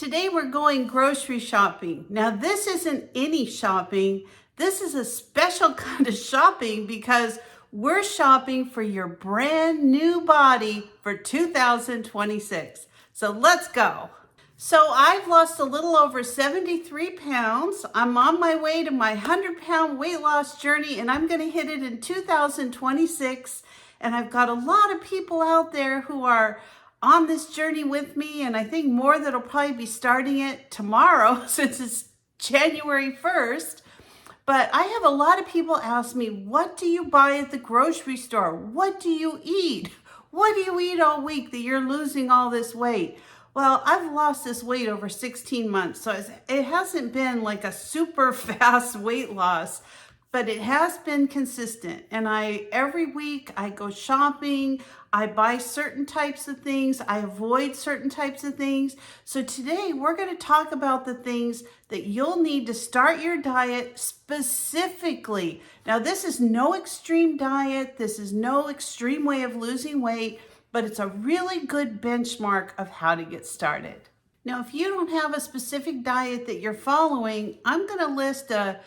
Today we're going grocery shopping. Now this isn't any shopping. This is a special kind of shopping because we're shopping for your brand new body for 2026. So let's go. So I've lost a little over 73 pounds. I'm on my way to my 100-pound weight loss journey, and I'm going to hit it in 2026. And I've got a lot of people out there who are on this journey with me, and I think more that'll probably be starting it tomorrow since it's January 1st. But I have a lot of people ask me, what do you buy at the grocery store? What do you eat? What do you eat all week that you're losing all this weight? Well, I've lost this weight over 16 months, so it hasn't been like a super fast weight loss, but it has been consistent. And every week I go shopping, I buy certain types of things, I avoid certain types of things. So today we're going to talk about the things that you'll need to start your diet specifically. Now, this is no extreme diet, this is no extreme way of losing weight, but it's a really good benchmark of how to get started. Now, if you don't have a specific diet that you're following, I'm going to list a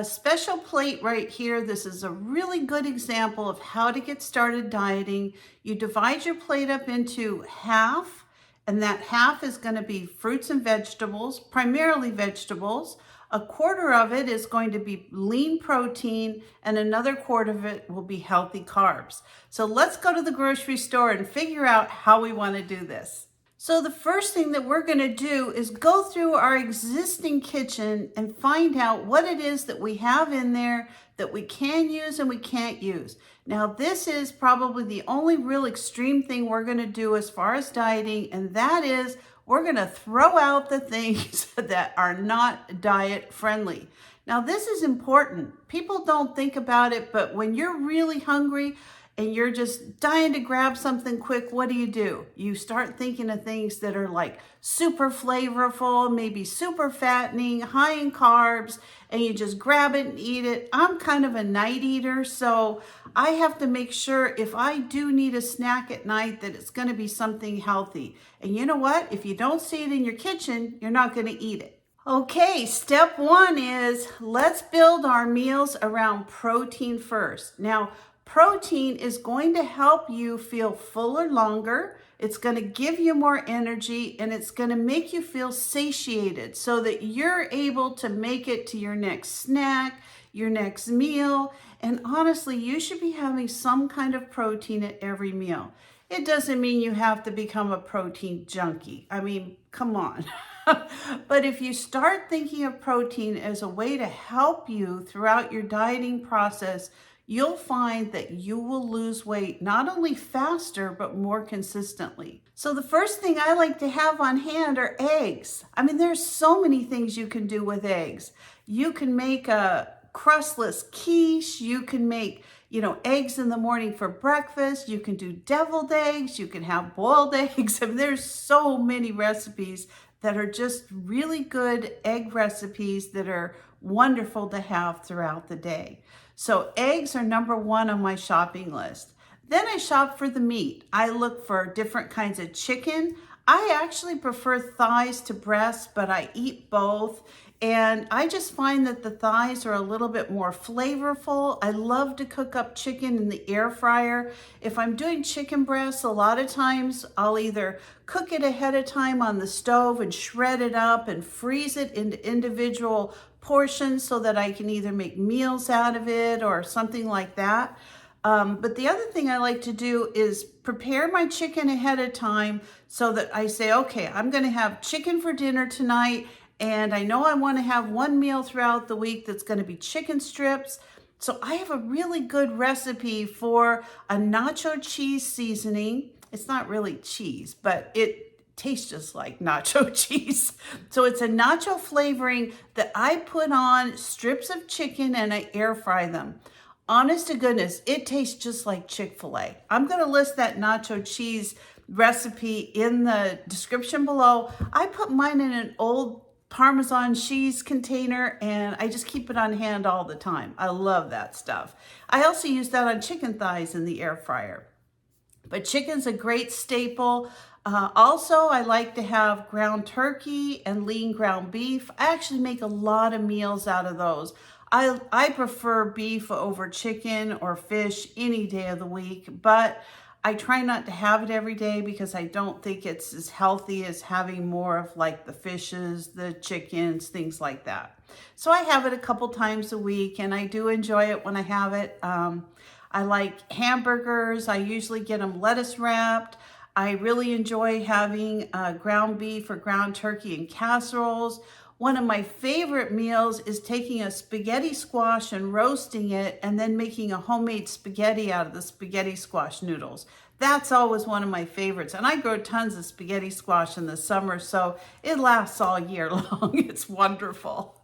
special plate right here. This is a really good example of how to get started dieting. You divide your plate up into half, and that half is going to be fruits and vegetables, primarily vegetables. A quarter of it is going to be lean protein, and another quarter of it will be healthy carbs. So let's go to the grocery store and figure out how we want to do this. So the first thing that we're going to do is go through our existing kitchen and find out what it is that we have in there that we can use and we can't use. Now, this is probably the only real extreme thing we're going to do as far as dieting, and that is we're going to throw out the things that are not diet friendly. Now, this is important. People don't think about it, but when you're really hungry and you're just dying to grab something quick, what do? You start thinking of things that are like super flavorful, maybe super fattening, high in carbs, and you just grab it and eat it. I'm kind of a night eater, so I have to make sure if I do need a snack at night that it's going to be something healthy. And you know what? If you don't see it in your kitchen, you're not going to eat it. Okay, step one is let's build our meals around protein first. Now, protein is going to help you feel fuller longer. It's going to give you more energy, and it's going to make you feel satiated so that you're able to make it to your next snack, your next meal. And honestly, you should be having some kind of protein at every meal. It doesn't mean you have to become a protein junkie. I mean, come on. But if you start thinking of protein as a way to help you throughout your dieting process, you'll find that you will lose weight not only faster, but more consistently. So the first thing I like to have on hand are eggs. I mean, there's so many things you can do with eggs. You can make a crustless quiche. You can make, eggs in the morning for breakfast. You can do deviled eggs. You can have boiled eggs. I mean, there's so many recipes that are just really good egg recipes that are wonderful to have throughout the day. So eggs are number one on my shopping list. Then I shop for the meat. I look for different kinds of chicken. I actually prefer thighs to breasts, but I eat both. And I just find that the thighs are a little bit more flavorful. I love to cook up chicken in the air fryer. If I'm doing chicken breasts, a lot of times I'll either cook it ahead of time on the stove and shred it up and freeze it into individual portions so that I can either make meals out of it or something like that. But the other thing I like to do is prepare my chicken ahead of time so that I say, okay, I'm going to have chicken for dinner tonight, and I know I want to have one meal throughout the week that's going to be chicken strips. So I have a really good recipe for a nacho cheese seasoning. It's not really cheese, but it tastes just like nacho cheese. So it's a nacho flavoring that I put on strips of chicken and I air fry them. Honest to goodness, it tastes just like Chick-fil-A. I'm going to list that nacho cheese recipe in the description below. I put mine in an old Parmesan cheese container, and I just keep it on hand all the time. I love that stuff. I also use that on chicken thighs in the air fryer. But chicken's a great staple. Also, I like to have ground turkey and lean ground beef. I actually make a lot of meals out of those. I prefer beef over chicken or fish any day of the week, but I try not to have it every day because I don't think it's as healthy as having more of like the fishes, the chickens, things like that. So I have it a couple times a week and I do enjoy it when I have it. I like hamburgers. I usually get them lettuce wrapped. I really enjoy having ground beef or ground turkey in casseroles. One of my favorite meals is taking a spaghetti squash and roasting it and then making a homemade spaghetti out of the spaghetti squash noodles. That's always one of my favorites. And I grow tons of spaghetti squash in the summer, so it lasts all year long. It's wonderful.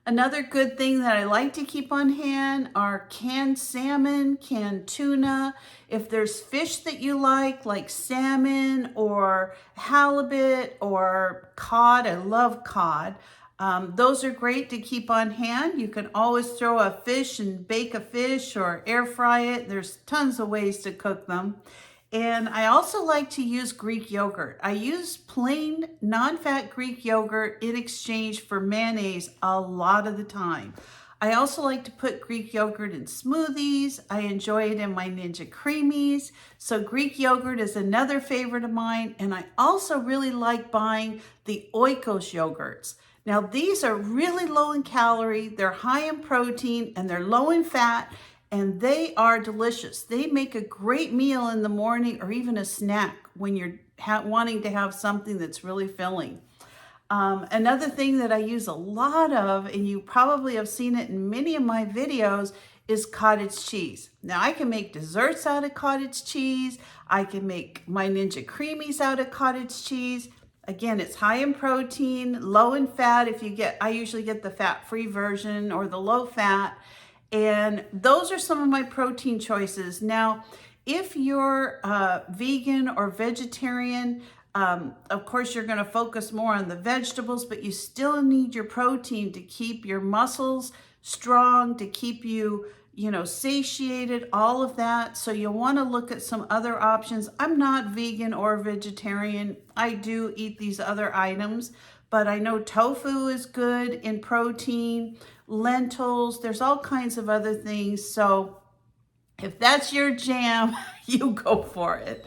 Another good thing that I like to keep on hand are canned salmon, canned tuna. If there's fish that you like salmon or halibut or cod, I love cod. Those are great to keep on hand. You can always throw a fish and bake a fish or air fry it. There's tons of ways to cook them. And I also like to use Greek yogurt. I use plain non-fat Greek yogurt in exchange for mayonnaise a lot of the time. I also like to put Greek yogurt in smoothies. I enjoy it in my Ninja Creamies. So Greek yogurt is another favorite of mine. And I also really like buying the Oikos yogurts. Now these are really low in calorie, they're high in protein, and they're low in fat. And they are delicious. They make a great meal in the morning or even a snack when you're wanting to have something that's really filling. Another thing that I use a lot of, and you probably have seen it in many of my videos, is cottage cheese. Now I can make desserts out of cottage cheese. I can make my Ninja Creamies out of cottage cheese. Again, it's high in protein, low in fat. I usually get the fat-free version or the low fat. And those are some of my protein choices. Now, if you're vegan or vegetarian, of course, you're going to focus more on the vegetables, but you still need your protein to keep your muscles strong, to keep you, satiated, all of that. So you'll want to look at some other options. I'm not vegan or vegetarian. I do eat these other items, but I know tofu is good in protein, lentils, there's all kinds of other things. So if that's your jam, you go for it.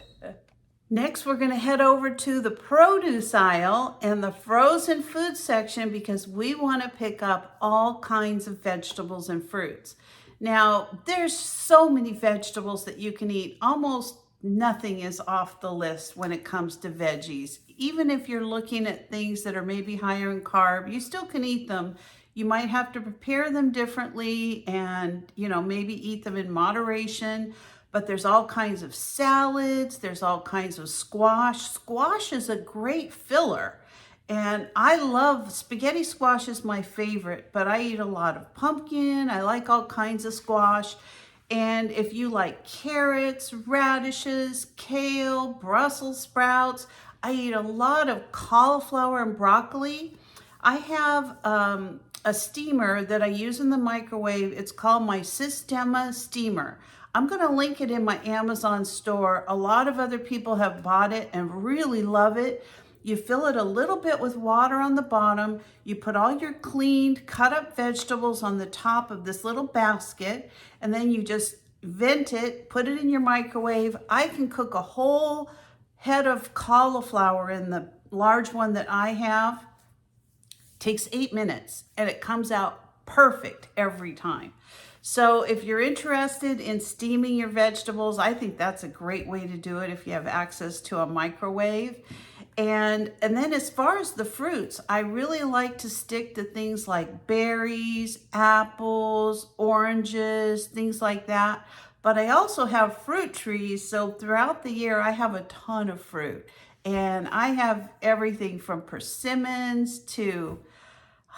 Next, we're going to head over to the produce aisle and the frozen food section because we want to pick up all kinds of vegetables and fruits. Now, there's so many vegetables that you can eat. Almost nothing is off the list when it comes to veggies. Even if you're looking at things that are maybe higher in carb, you still can eat them. You might have to prepare them differently and, maybe eat them in moderation. But there's all kinds of salads. There's all kinds of squash. Squash is a great filler. And I love spaghetti squash is my favorite, but I eat a lot of pumpkin. I like all kinds of squash. And if you like carrots, radishes, kale, Brussels sprouts, I eat a lot of cauliflower and broccoli. I have a steamer that I use in the microwave. It's called my Sistema steamer. I'm going to link it in my Amazon store. A lot of other people have bought it and really love it. You fill it a little bit with water on the bottom. You put all your cleaned, cut up vegetables on the top of this little basket, and then you just vent it, put it in your microwave. I can cook a whole head of cauliflower in the large one that I have. It takes 8 minutes, and it comes out perfect every time. So if you're interested in steaming your vegetables, I think that's a great way to do it if you have access to a microwave. And then as far as the fruits, I really like to stick to things like berries, apples, oranges, things like that. But I also have fruit trees, so throughout the year I have a ton of fruit. And I have everything from persimmons to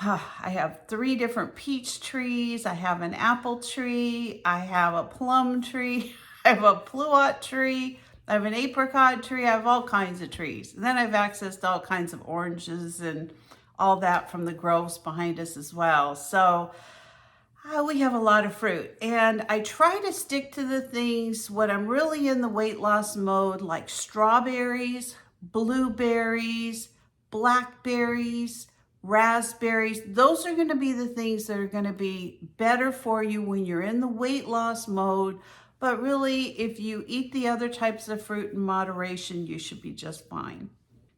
I have 3 different peach trees. I have an apple tree. I have a plum tree. I have a pluot tree. I have an apricot tree. I have all kinds of trees. And then I have access to all kinds of oranges and all that from the groves behind us as well. So we have a lot of fruit. And I try to stick to the things when I'm really in the weight loss mode, like strawberries, blueberries, blackberries, raspberries. Those are going to be the things that are going to be better for you when you're in the weight loss mode. But really, if you eat the other types of fruit in moderation, you should be just fine.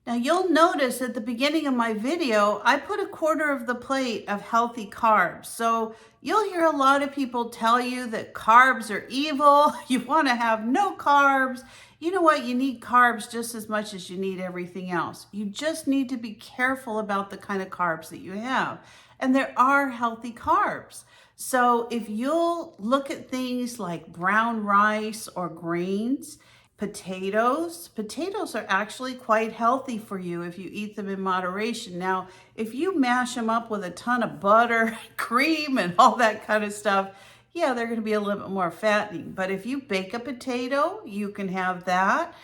Now you'll notice at the beginning of my video, I put 1/4 of the plate of healthy carbs. So you'll hear a lot of people tell you that carbs are evil. You want to have no carbs. You know what? You need carbs just as much as you need everything else. You just need to be careful about the kind of carbs that you have. And there are healthy carbs. So if you'll look at things like brown rice or grains, potatoes are actually quite healthy for you if you eat them in moderation. Now, if you mash them up with a ton of butter, cream, and all that kind of stuff, yeah, they're going to be a little bit more fattening. But if you bake a potato, you can have that.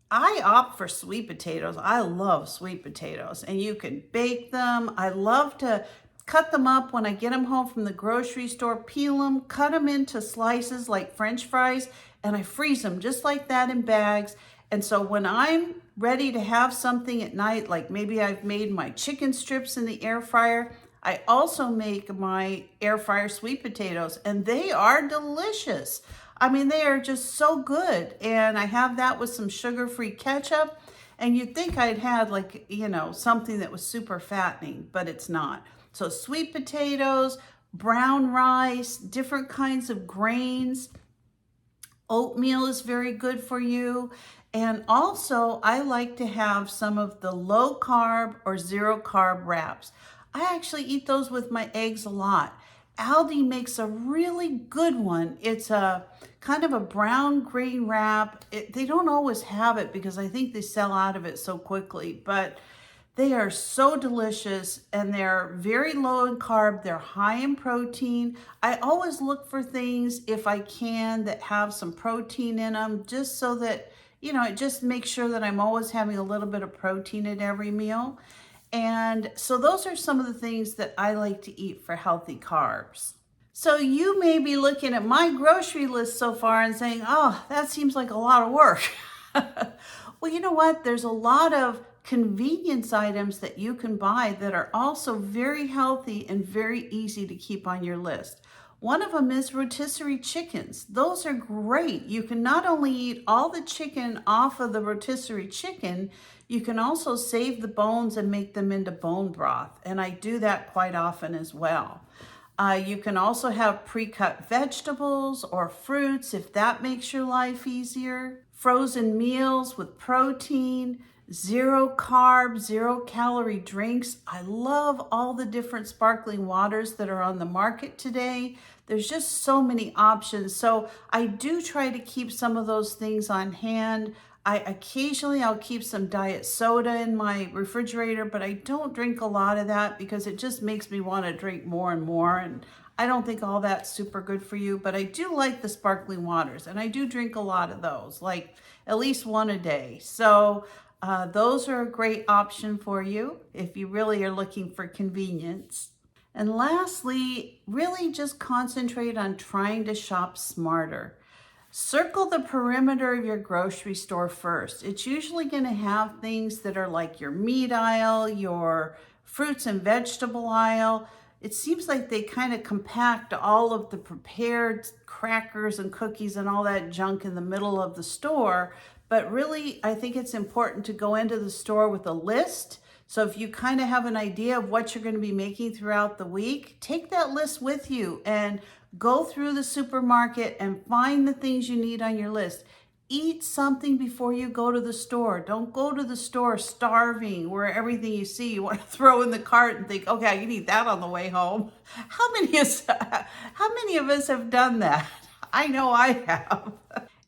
I opt for sweet potatoes. I love sweet potatoes, and you can bake them. I love to cut them up when I get them home from the grocery store, peel them, cut them into slices like French fries, and I freeze them just like that in bags. And so when I'm ready to have something at night, like maybe I've made my chicken strips in the air fryer, I also make my air fryer sweet potatoes, and they are delicious. I mean, they are just so good. And I have that with some sugar-free ketchup. And you'd think I'd had like, you know, something that was super fattening, but it's not. So sweet potatoes, brown rice, different kinds of grains. Oatmeal is very good for you. And also, I like to have some of the low carb or zero carb wraps. I actually eat those with my eggs a lot. Aldi makes a really good one. It's a kind of a brown green wrap. They don't always have it because I think they sell out of it so quickly, but they are so delicious and they're very low in carb. They're high in protein. I always look for things, if I can, that have some protein in them, just so that, you know, it just makes sure that I'm always having a little bit of protein at every meal. And so those are some of the things that I like to eat for healthy carbs. So you may be looking at my grocery list so far and saying, oh, that seems like a lot of work. Well, you know what? There's a lot of convenience items that you can buy that are also very healthy and very easy to keep on your list. One of them is rotisserie chickens. Those are great. You can not only eat all the chicken off of the rotisserie chicken, you can also save the bones and make them into bone broth. And I do that quite often as well. You can also have pre-cut vegetables or fruits if that makes your life easier. Frozen meals with protein, zero carb, zero calorie drinks. I love all the different sparkling waters that are on the market today. There's just so many options. So I do try to keep some of those things on hand. I'll keep some diet soda in my refrigerator, but I don't drink a lot of that because it just makes me want to drink more and more. And I don't think all that's super good for you, but I do like the sparkling waters and I do drink a lot of those, like at least one a day. So those are a great option for you if you really are looking for convenience. And lastly, really just concentrate on trying to shop smarter. Circle the perimeter of your grocery store first. It's usually going to have things that are like your meat aisle, your fruits and vegetable aisle. It seems like they kind of compact all of the prepared crackers and cookies and all that junk in the middle of the store. But really, I think it's important to go into the store with a list. So if you kind of have an idea of what you're going to be making throughout the week, take that list with you and go through the supermarket and find the things you need on your list. Eat something before you go to the store. Don't go to the store starving where everything you see you want to throw in the cart and think, okay, I can eat that on the way home. How many of us have done that? I know I have.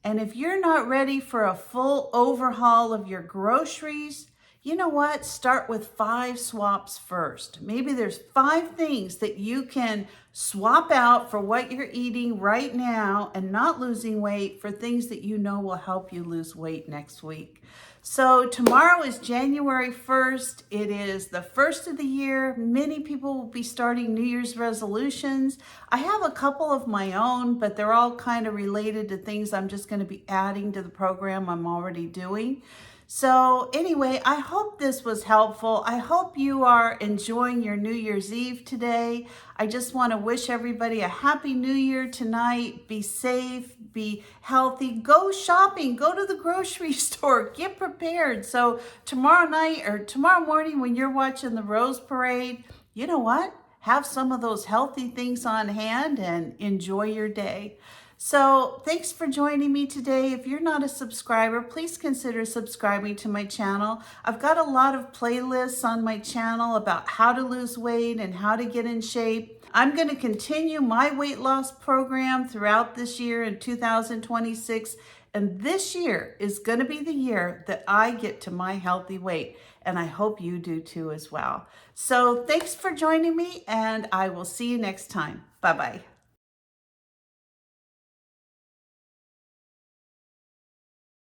And if you're not ready for a full overhaul of your groceries, you know what? Start with 5 swaps first. Maybe there's 5 things that you can swap out for what you're eating right now and not losing weight for things that you know will help you lose weight next week. So tomorrow is January 1st. It is the first of the year. Many people will be starting New Year's resolutions. I have a couple of my own, but they're all kind of related to things I'm just going to be adding to the program I'm already doing. So anyway, I hope this was helpful. I hope you are enjoying your New Year's Eve today. I just want to wish everybody a happy New Year tonight. Be safe, be healthy, go shopping, go to the grocery store, get prepared. So tomorrow night or tomorrow morning when you're watching the Rose Parade, you know what? Have some of those healthy things on hand and enjoy your day. So thanks for joining me today. If you're not a subscriber, please consider subscribing to my channel. I've got a lot of playlists on my channel about how to lose weight and how to get in shape. I'm going to continue my weight loss program throughout this year in 2026. And this year is going to be the year that I get to my healthy weight. And I hope you do too as well. So thanks for joining me, and I will see you next time. Bye-bye.